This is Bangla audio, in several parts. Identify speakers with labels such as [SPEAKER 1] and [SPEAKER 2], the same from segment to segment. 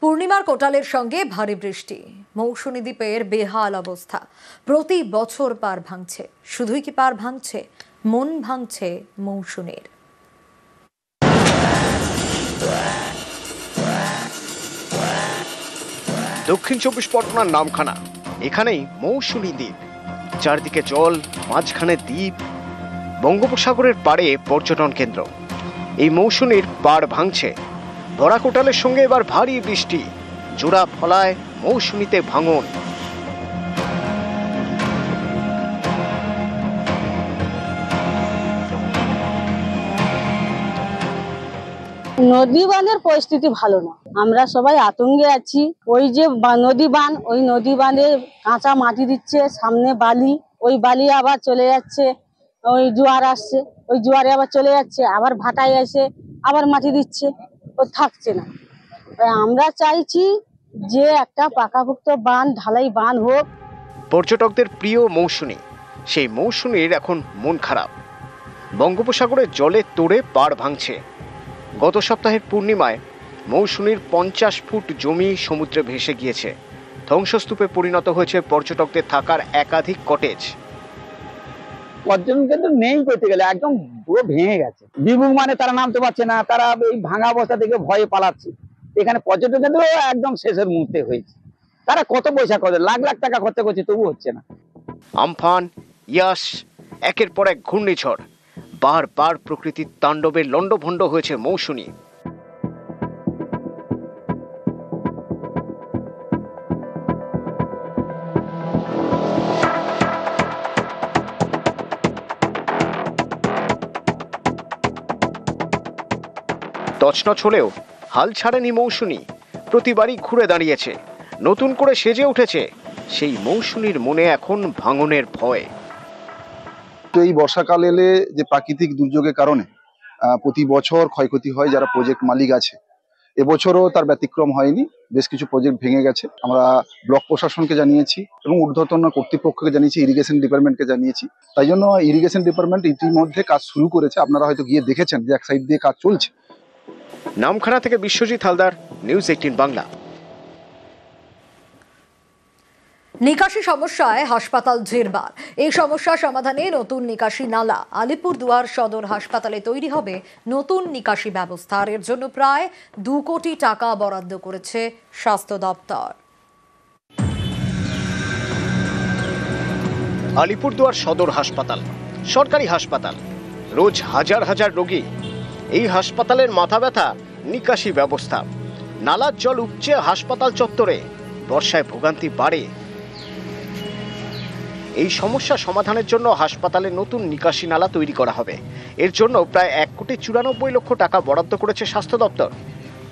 [SPEAKER 1] পূর্ণিমার কোটালের সঙ্গে ভারী বৃষ্টি, মৌসুমী দ্বীপের বেহাল অবস্থা। প্রতি বছর পার ভাঙছে, শুধুই কি পার ভাঙছে, মন ভাঙছে মৌসুমীর।
[SPEAKER 2] দক্ষিণ চব্বিশ পরগনার নামখানা, এখানেই মৌসুমী দ্বীপ। চারদিকে জল, মাঝখানে দ্বীপ, বঙ্গোপসাগরের পাড়ে পর্যটন কেন্দ্র। এই মৌসুমীর পাড় ভাঙছে। ভরা কোটালের সঙ্গে এবার ভারী বৃষ্টি, জোড়া ফলায় মৌসুমীতে ভাঙন।
[SPEAKER 3] নদী বাঁধের পরিস্থিতি ভালো না, আমরা সবাই আতঙ্কে আছি। ওই যে নদী বাঁধ, ওই নদী বাঁধে কাঁচা মাটি দিচ্ছে, সামনে বালি, ওই বালি আবার চলে যাচ্ছে, ওই জোয়ার আসছে, ওই জোয়ারে আবার চলে যাচ্ছে, আবার ভাটায় এসে আবার মাটি দিচ্ছে, ও থাকছে না। আমরা চাইছি যে একটা পাকাপোক্ত বাঁধ, ঢালাই বাঁধ হোক।
[SPEAKER 2] পর্যটকদের প্রিয় মৌসুমী, সেই মৌসুমীর এখন মন খারাপ। বঙ্গোপসাগরের জলে তোড়ে পাড় ভাঙছে। গত সপ্তাহের পূর্ণিমায় মৌসুমীর 50 ফুট জমি সমুদ্রে ভেসে গিয়েছে। ধ্বংসস্তূপে পরিণত হয়েছে পর্যটকদের থাকার একাধিক কটেজ।
[SPEAKER 4] পর্যটন কেন্দ্র নেই করতে গেলে, একদম পুরো ভেঙে গেছে। বিমুখ মানে তারা নামতে পারছে না, তারা এই ভাঙা অবস্থা থেকে ভয়ে পালাচ্ছে। এখানে পর্যটন কেন্দ্র একদম শেষের মুহূর্তে হয়েছে। তারা কত পয়সা করে, লাখ লাখ টাকা খরচা করছে, তবু হচ্ছে না।
[SPEAKER 2] আমফান, ইয়াস, একের পর এক ঘূর্ণিঝড়, বারবার প্রকৃতির তাণ্ডবের লণ্ডভণ্ড হয়েছে মৌসুমী। তছনছ হলেও হাল ছাড়েনি মৌসুমী। প্রতিবারই ঘুরে দাঁড়িয়েছে, নতুন করে সেজে উঠেছে। সেই মৌসুমীর মনে এখন ভাঙনের ভয়।
[SPEAKER 5] তো এই বর্ষাকাল এলে যে প্রাকৃতিক দুর্যোগের কারণে প্রতি বছর ক্ষয়ক্ষতি হয় যারা প্রজেক্ট মালিক আছে, এবছরও তার ব্যতিক্রম হয়নি। বেশ কিছু প্রজেক্ট ভেঙে গেছে। আমরা ব্লক প্রশাসনকে জানিয়েছি এবং ঊর্ধ্বতন কর্তৃপক্ষকে জানিয়েছি, ইরিগেশন ডিপার্টমেন্টকে জানিয়েছি। তাই জন্য ইরিগেশন ডিপার্টমেন্ট ইতিমধ্যে কাজ শুরু করেছে। আপনারা হয়তো গিয়ে দেখেছেন যে এক সাইড দিয়ে কাজ চলছে।
[SPEAKER 2] নামখানা থেকে বিশ্বজিৎ হালদার, নিউজ 18 বাংলা।
[SPEAKER 1] নিকাশি সমস্যায় হাসপাতাল জেরবার। এই সমস্যা সমাধানে নতুন নিকাশি নালা। আলিপুরদুয়ার সদর হাসপাতালে তৈরি হবে নতুন নিকাশি ব্যবস্থা। এর জন্য প্রায় 2 কোটি টাকা বরাদ্দ করেছে স্বাস্থ্য দপ্তর।
[SPEAKER 2] আলিপুরদুয়ার সদর হাসপাতাল সরকারি হাসপাতাল, রোজ হাজার হাজার রোগী। এই হাসপাতালের মাথা ব্যথা নিকাশি ব্যবস্থা। নালার জল উপচে হাসপাতাল চত্বরে, বর্ষায় ভোগান্তি বাড়ে। এই সমস্যা সমাধানের জন্য হাসপাতালে নতুন নিকাশি নালা তৈরি করা হবে। এর জন্য প্রায় 1,94,00,000 টাকা বরাদ্দ করেছে স্বাস্থ্য দপ্তর।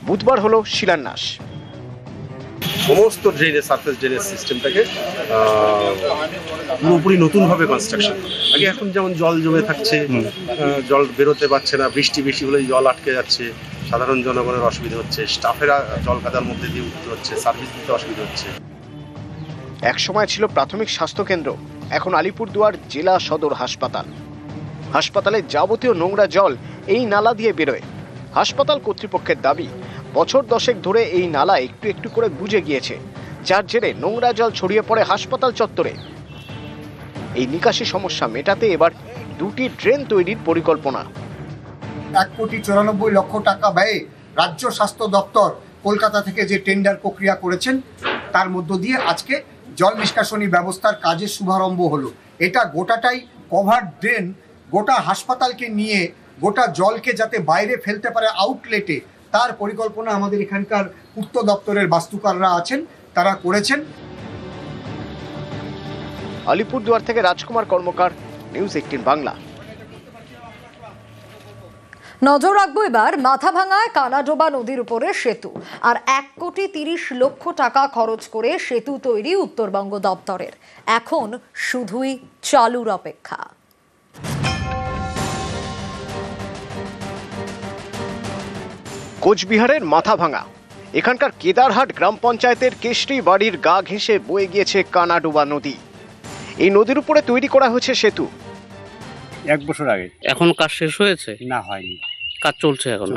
[SPEAKER 2] বুধবার হলো শিলান্যাস।
[SPEAKER 6] সমস্ত ড্রেনেজ, সারফেস ড্রেনেজ সিস্টেমটাকে পুরোপুরি নতুনভাবে কনস্ট্রাকশন। আগে এখন যেমন জল জমে থাকছে, জল বেরোতে পারছে না, বৃষ্টি বেশি হলে জল আটকে যাচ্ছে, সাধারণ জনগণের অসুবিধা হচ্ছে, স্টাফেরা জল কাদার মধ্যে দিয়ে উঠতে হচ্ছে, সার্ভিস দিতে অসুবিধা হচ্ছে।
[SPEAKER 2] এক সময় ছিল প্রাথমিক স্বাস্থ্য কেন্দ্র, এখন আলিপুরদুয়ার জেলা সদর হাসপাতাল। হাসপাতালে যাবতীয় নোংরা জল এই নালা দিয়ে বেরোয়। হাসপাতাল কর্তৃপক্ষের দাবি, বছর 10 ধরে এই নালা একটু একটু করে বুজে গিয়েছে, যার জেরে নোংরা জল ছড়িয়ে পড়ে হাসপাতাল চত্বরে। এই নিকাশি সমস্যা মেটাতে এবার 2টি ড্রেন তৈরির পরিকল্পনা।
[SPEAKER 7] 1,94,00,000 টাকা ব্যয়ে রাজ্য স্বাস্থ্য দপ্তর কলকাতা থেকে যে টেন্ডার প্রক্রিয়া করেছেন, তার মধ্য দিয়ে আজকে জল নিষ্কাশনী ব্যবস্থার কাজের শুভারম্ভ হলো। এটা গোটাটাই কভার ড্রেন, গোটা হাসপাতালকে নিয়ে গোটা জলকে যাতে বাইরে ফেলতে পারে আউটলেটে, তার পরিকল্পনা আমাদের এখানকার পূর্ত দপ্তরের বাস্তুকাররা আছেন, তারা করেছেন।
[SPEAKER 2] আলিপুরদুয়ার থেকে রাজকুমার কর্মকার, নিউজ 18 বাংলা।
[SPEAKER 1] নজর রাখবো এবার মাথাভাঙায় কানাডোবা নদীর উপরে সেতু। আর 1,30,00,000 টাকা খরচ করে সেতু তৈরি উত্তরবঙ্গ দপ্তরের। এখন শুধুই চালুর অপেক্ষা।
[SPEAKER 2] কোচবিহারের মাথাভাঙা, এখানকার কেদারহাট গ্রাম পঞ্চায়েতের কেশরি বাড়ির গা ঘেঁষে বয়ে গিয়েছে কানাডোবা নদী। এই নদীর উপরে তৈরি করা হয়েছে সেতু।
[SPEAKER 8] 1 বছর আগে।
[SPEAKER 9] এখন কাজ শেষ হয়েছে?
[SPEAKER 8] না, হয়নি,
[SPEAKER 9] কাজ চলছে এখন।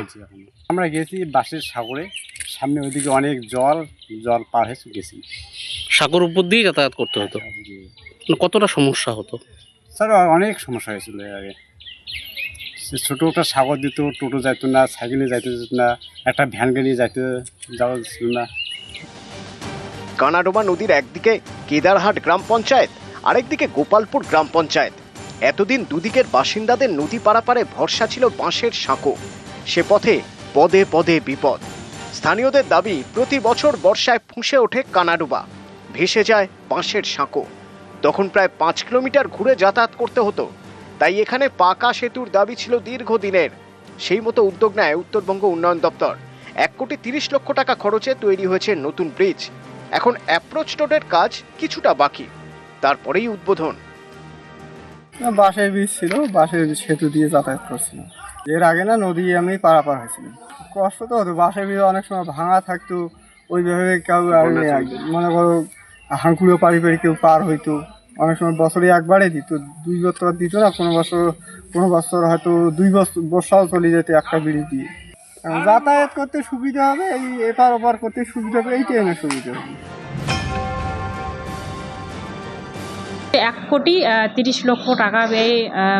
[SPEAKER 8] আমরা গেছি বাঁশের সাগরে, সামনে ওইদিকে অনেক জল জল পার হয়ে গেছি।
[SPEAKER 9] সাগর উপর দিয়ে যাতায়াত করতে হতো, কতটা সমস্যা হতো?
[SPEAKER 8] স্যার অনেক সমস্যা হয়েছিল এর আগে। ছোটো একটা সাগর দিত, টোটো যাইতো না, সাইকেলে যাইতে যেত না, একটা ভ্যান গাড়ি যাওয়া ছিল না।
[SPEAKER 2] কানাডোবা নদীর একদিকে কেদারহাট গ্রাম পঞ্চায়েত, আরেকদিকে গোপালপুর গ্রাম পঞ্চায়েত। এতদিন দুদিকের বাসিন্দাদের নদী পারাপারে ভরসা ছিল বাঁশের সাঁকো। সে পথে পদে পদে বিপদ। স্থানীয়দের দাবি, প্রতি বছর বর্ষায় ফুঁসে ওঠে কানাডোবা, ভেসে যায় বাঁশের সাঁকো। তখন প্রায় 5 কিলোমিটার ঘুরে যাতায়াত করতে হতো। তাই এখানে পাকা সেতুর দাবি ছিল দীর্ঘদিনের। সেই মতো উদ্যোগ নেয় উত্তরবঙ্গ উন্নয়ন দপ্তর। 1,30,00,000 টাকা খরচে তৈরি হয়েছে নতুন ব্রিজ। এখন অ্যাপ্রোচ রোডের কাজ কিছুটা বাকি, তারপরেই উদ্বোধন।
[SPEAKER 10] বাঁশের ব্রিজ ছিল, বাঁশের সেতু দিয়ে যাতায়াত করছিলাম। এর আগে না নদী আমি পারাপার হয়েছিল, কষ্ট তো হতো। বাঁশের ব্রিজ অনেক সময় ভাঙা থাকতো, ওইভাবে কেউ মনে করো হাঁকুড়ো পাড়ি কেউ পার হইতো। অনেক সময় বছরে একবারে দিত, 2 বছর দিত না, কোনো বছর হয়তো 2 বর্ষাও চলে যেত একটা ব্রিজ দিয়ে। যাতায়াত করতে সুবিধা হবে, এই এপার ওপার করতে সুবিধা হবে, এই ট্রেনের সুবিধা হবে।
[SPEAKER 11] 1,30,00,000 টাকা ব্যয়ে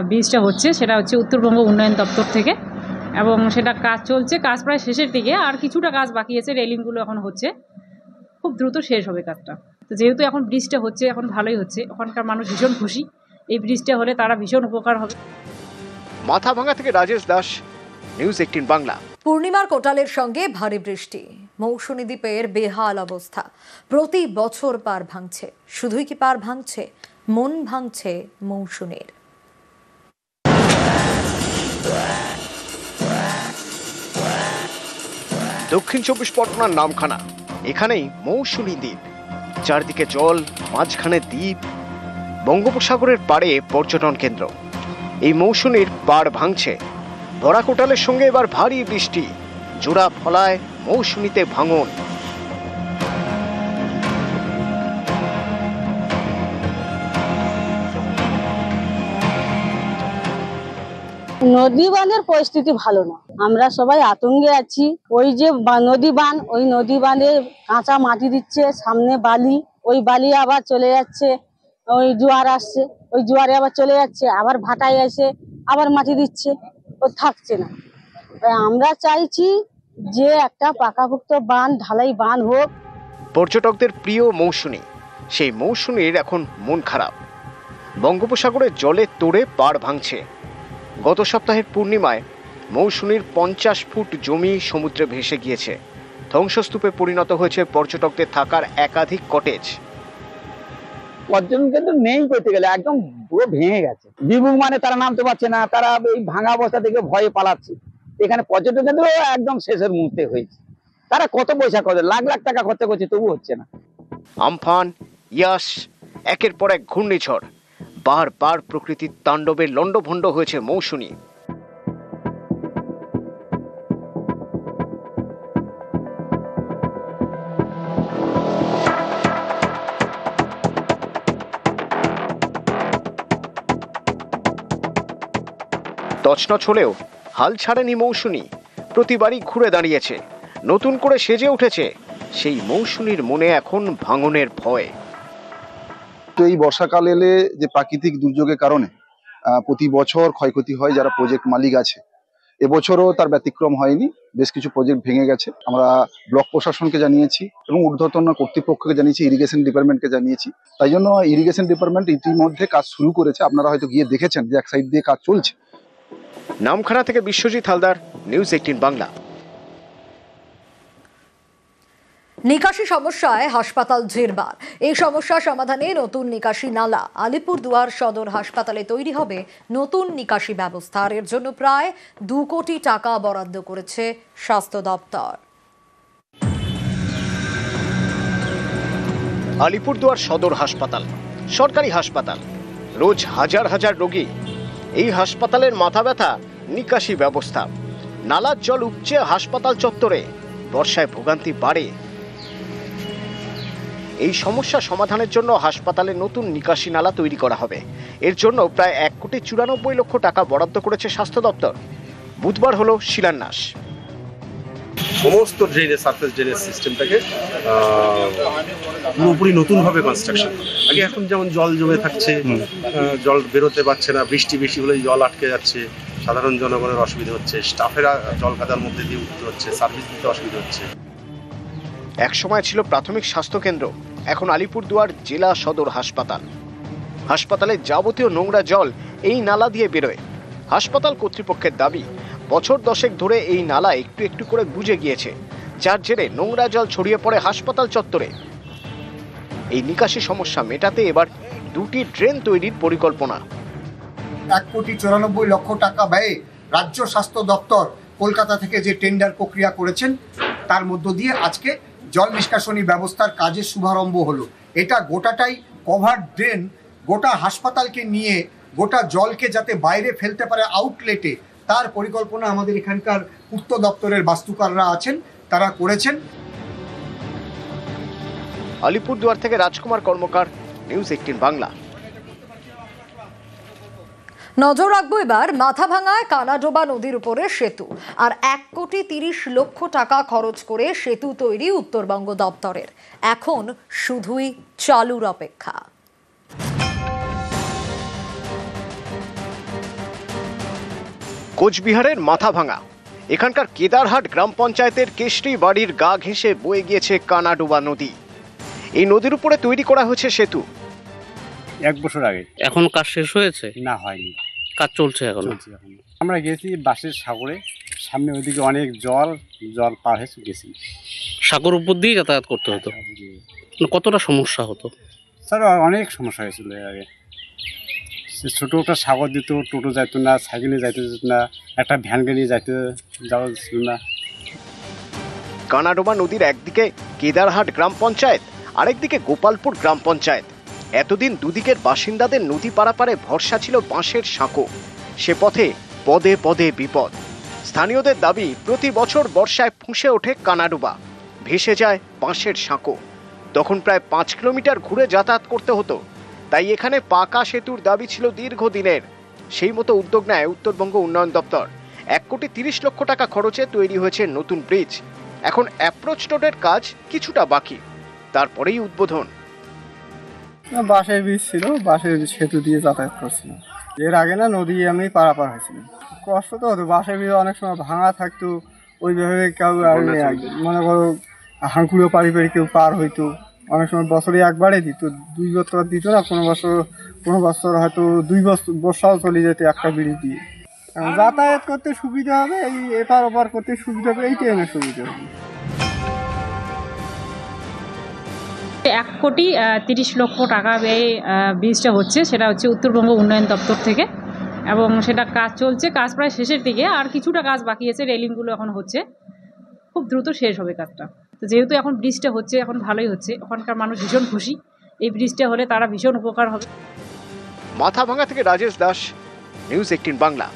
[SPEAKER 11] ব্রিজটা হচ্ছে, সেটা হচ্ছে উত্তরবঙ্গ উন্নয়ন দপ্তর থেকে, এবং সেটা কাজ চলছে, কাজ প্রায় শেষের দিকে, আর কিছুটা কাজ বাকি আছে, রেলিংগুলো এখন হচ্ছে, খুব দ্রুত শেষ হবে কাজটা। তো যেহেতু এখন ব্রিজটা হচ্ছে, এখন ভালোই হচ্ছে, ওখানকার মানুষ ভীষণ খুশি। এই ব্রিজটা হলে তারা ভীষণ উপকার হবে।
[SPEAKER 2] মাথাভাঙা থেকে রাজেশ দাস, নিউজ 18 বাংলা।
[SPEAKER 1] পূর্ণিমার কোটালের সঙ্গে ভারী বৃষ্টি, মৌসুমী দ্বীপের বেহাল অবস্থা। প্রতি বছর পার ভাঙছে, শুধুই কি পার ভাঙছে, মন ভাঙছে মৌসুমীর।
[SPEAKER 2] দক্ষিণ 24 পরগনার নামখানা, এখানেই মৌসুমী দ্বীপ। চারদিকে জল, মাঝখানে দ্বীপ, বঙ্গোপসাগরের পাড়ে পর্যটন কেন্দ্র। এই মৌসুমীর পাড় ভাঙছে। ভরা কোটালের সঙ্গে এবার ভারী বৃষ্টি, জোড়া ফলায় মৌসুমীতে ভাঙন।
[SPEAKER 3] নদী বাঁধের পরিস্থিতি ভালো না, আমরা সবাই আতঙ্কে আছি। ওই যে নদী বাঁধ, ওই নদী বাঁধে কাঁচা মাটি দিচ্ছে, সামনে বালি, ওই বালি আবার চলে যাচ্ছে, ওই জোয়ার আসছে, ওই জোয়ারে আবার চলে যাচ্ছে, আবার ভাটায় এসে আবার মাটি দিচ্ছে, ও থাকছে না। আমরা চাইছি যে একটা পাকাপোক্ত বাঁধ, ঢালাই বাঁধ হোক।
[SPEAKER 2] পর্যটকদের প্রিয় মৌসুমী, সেই মৌসুমীর এখন মন খারাপ। বঙ্গোপসাগরের জলে তোড়ে পাড় ভাঙছে। গত সপ্তাহের পূর্ণিমায় মৌসুমীর 50 ফুট জমি সমুদ্রে ভেসে গিয়েছে। ধ্বংসস্তূপে পরিণত হয়েছে পর্যটকদের থাকার একাধিক কটেজ।
[SPEAKER 4] পর্যটন কেন্দ্র নেই করতে গেলে, একদম পুরো ভেঙে গেছে। বিভুগ মানে তারা নামতে পারছে না, তারা এই ভাঙা অবস্থা থেকে ভয়ে পালাচ্ছে। এখানে পর্যটন কেন্দ্র একদম শেষের মুহূর্তে হয়েছে। তারা কত পয়সা করে, লাখ লাখ টাকা খরচা করছে, তবু হচ্ছে না।
[SPEAKER 2] আমফান, ইয়াস, একের পর এক ঘূর্ণিঝড়, বারবার প্রকৃতির তাণ্ডবে লণ্ডভণ্ড হয়েছে মৌসুমী। তছনছ হলেও হাল ছাড়েনি মৌসুমী, প্রতিবারই ঘুরে দাঁড়িয়েছে, নতুন করে সেজে উঠেছে। সেই মৌসুমীর মনে এখন ভাঙনের ভয়।
[SPEAKER 5] তো এই বর্ষাকাল এলে যে প্রাকৃতিক দুর্যোগের কারণে প্রতি বছর ক্ষয়ক্ষতি হয় যারা প্রজেক্ট মালিক আছে, এবছরও তার ব্যতিক্রম হয়নি। বেশ কিছু প্রজেক্ট ভেঙে গেছে। আমরা ব্লক প্রশাসনকে জানিয়েছি এবং ঊর্ধ্বতন কর্তৃপক্ষকে জানিয়েছি, ইরিগেশন ডিপার্টমেন্টকে জানিয়েছি। তাই জন্য ইরিগেশন ডিপার্টমেন্ট ইতিমধ্যে কাজ শুরু করেছে। আপনারা হয়তো গিয়ে দেখেছেন যে এক সাইড দিয়ে কাজ চলছে।
[SPEAKER 2] নামখানা থেকে বিশ্বজিৎ হালদার, নিউজ 18 বাংলা।
[SPEAKER 1] নিকাশি সমস্যায় হাসপাতাল জেরবার। এই সমস্যা সমাধানে নতুন নিকাশি নালা। আলিপুরদুয়ার সদর হাসপাতালে তৈরি হবে নতুন নিকাশি ব্যবস্থা। এর জন্য প্রায় 2 কোটি টাকা বরাদ্দ করেছে স্বাস্থ্য দপ্তর।
[SPEAKER 2] আলিপুরদুয়ার সদর হাসপাতাল সরকারি হাসপাতাল, রোজ হাজার হাজার রোগী। এই হাসপাতালের মাথা ব্যথা নিকাশি ব্যবস্থা। নালার জল উপচে হাসপাতাল চত্বরে, বর্ষায় ভোগান্তি বাড়ে। এই সমস্যা সমাধানের জন্য হাসপাতালে নতুন নিকাশি নালা তৈরি করা হবে। এর জন্য প্রায় 1,94,00,000 টাকা বরাদ্দ করেছে স্বাস্থ্য দপ্তর। বুধবার হলো শিলান্যাস।
[SPEAKER 6] সমস্ত ড্রেনেজ সারফেস ড্রেনেজ সিস্টেমটাকে পুরোপুরি নতুনভাবে কনস্ট্রাকশন। আগে এখন যেমন জল জমে থাকছে, জল বেরোতে পারছে না, বৃষ্টি বেশি হলেই জল আটকে যাচ্ছে, সাধারণ জনগণের অসুবিধা হচ্ছে, স্টাফেরা জল কাদার মধ্যে দিয়ে উঠতে হচ্ছে, সার্ভিস দিতে অসুবিধা হচ্ছে।
[SPEAKER 2] এক সময় ছিল প্রাথমিক স্বাস্থ্যকেন্দ্র, এখন আলিপুরদুয়ার জেলা সদর হাসপাতাল। হাসপাতালে যাবতীয় নোংরা জল এই নালা দিয়ে বেরোয়। হাসপাতাল কর্তৃপক্ষের দাবি, বছর 10 ধরে এই নালা একটু একটু করে বুজে গিয়েছে, যার জেরে নোংরা জল ছড়িয়ে পড়ে হাসপাতাল চত্বরে। এই নিকাশি সমস্যা মেটাতে এবার 2টি ড্রেন তৈরির পরিকল্পনা।
[SPEAKER 7] 1,94 লক্ষ টাকা ব্যয়ে রাজ্য স্বাস্থ্য দপ্তর কলকাতা থেকে যে টেন্ডার প্রক্রিয়া করেছেন তার মধ্য দিয়ে আজকে জল নিষ্কাশনী ব্যবস্থার কাজের শুভারম্ভ হলো। এটা গোটাটাই কভার ড্রেন, গোটা হাসপাতালকে নিয়ে গোটা জলকে যাতে বাইরে ফেলতে পারে আউটলেটে, তার পরিকল্পনা আমাদের এখানকার পূর্ত দপ্তরের বাস্তুকাররা আছেন, তারা করেছেন।
[SPEAKER 2] আলিপুরদুয়ার থেকে রাজকুমার কর্মকার, নিউজ 18 বাংলা।
[SPEAKER 1] নজর রাখবো এবার মাথাভাঙায় কানাডোবা নদীর উপরে সেতু, আর 1,30,00,000 টাকা খরচ করে সেতু তৈরি উত্তরবঙ্গ দপ্তরের। এখন শুধুই চালুর অপেক্ষা।
[SPEAKER 2] কোচবিহারের মাথাভাঙা, এখানকার কেদারহাট গ্রাম পঞ্চায়েতের কেশরি বাড়ির গা ঘেঁষে বয়ে গিয়েছে কানাডোবা নদী। এই নদীর উপরে তৈরি করা হয়েছে সেতু।
[SPEAKER 8] 1 বছর আগে।
[SPEAKER 9] এখন কাজ শেষ হয়েছে?
[SPEAKER 8] না, হয়নি,
[SPEAKER 9] কাজ চলছে এখন।
[SPEAKER 8] আমরা গেছি বাঁশের সাগরে, সামনে ওইদিকে অনেক জল পার হয়ে গেছি।
[SPEAKER 9] সাগর উপর দিয়ে যাতায়াত করতে হতো, কতটা সমস্যা হতো?
[SPEAKER 8] স্যার অনেক সমস্যা হয়েছিল এর আগে। ছোটো একটা সাগর দিত, টোটো যাইতো না, সাইকেলে যাইতে যেত না, একটা ভ্যান গাড়ি যাওয়া ছিল না।
[SPEAKER 2] কানাডোবা নদীর একদিকে কেদারহাট গ্রাম পঞ্চায়েত, আরেকদিকে গোপালপুর গ্রাম পঞ্চায়েত। এতদিন দুদিকের বাসিন্দাদের নদী পারাপারে ভরসা ছিল বাঁশের সাঁকো। সে পথে পদে পদে বিপদ। স্থানীয়দের দাবি, প্রতি বছর বর্ষায় ফুঁসে ওঠে কানাডোবা, ভেসে যায় বাঁশের সাঁকো। তখন প্রায় 5 কিলোমিটার ঘুরে যাতায়াত করতে হতো। তাই এখানে পাকা সেতুর দাবি ছিল দীর্ঘদিনের। সেই মতো উদ্যোগ নেয় উত্তরবঙ্গ উন্নয়ন দপ্তর। 1,30,00,000 টাকা খরচে তৈরি হয়েছে নতুন ব্রিজ। এখন অ্যাপ্রোচ রোডের কাজ কিছুটা বাকি, তারপরেই উদ্বোধন।
[SPEAKER 10] বাঁশের ব্রিজ ছিল, বাঁশের সেতু দিয়ে যাতায়াত করছিলাম। এর আগে না নদী আমি পারাপার হয়েছিলাম, কষ্ট তো হতো। বাঁশের ব্রিজ অনেক সময় ভাঙা থাকতো, ওইভাবে কেউ মনে করো হাঁকুড়ো পাড়ি কেউ পার হইতো। অনেক সময় বছরে একবারে দিত, 2 বছর দিত না, কোনো বছর হয়তো 2 বর্ষাও চলে যেত একটা ব্রিজ দিয়ে। যাতায়াত করতে সুবিধা হবে, এই এপার ওপার করতে সুবিধা হবে, এইটাই আমার সুবিধা হবে।
[SPEAKER 11] 1,30,00,000 টাকা ব্যয়ে ব্রিজটা হচ্ছে, সেটা হচ্ছে উত্তরবঙ্গ উন্নয়ন দপ্তর থেকে, এবং সেটা কাজ চলছে, কাজ প্রায় শেষের দিকে, আর কিছুটা কাজ বাকি আছে, রেলিংগুলো এখন হচ্ছে, খুব দ্রুত শেষ হবে কাজটা। তো যেহেতু এখন ব্রিজটা হচ্ছে, এখন ভালোই হচ্ছে, ওখানকার মানুষ ভীষণ খুশি। এই ব্রিজটা হলে তারা ভীষণ উপকার হবে।
[SPEAKER 2] মাথাভাঙা থেকে রাজেশ দাস, নিউজ 18 বাংলা।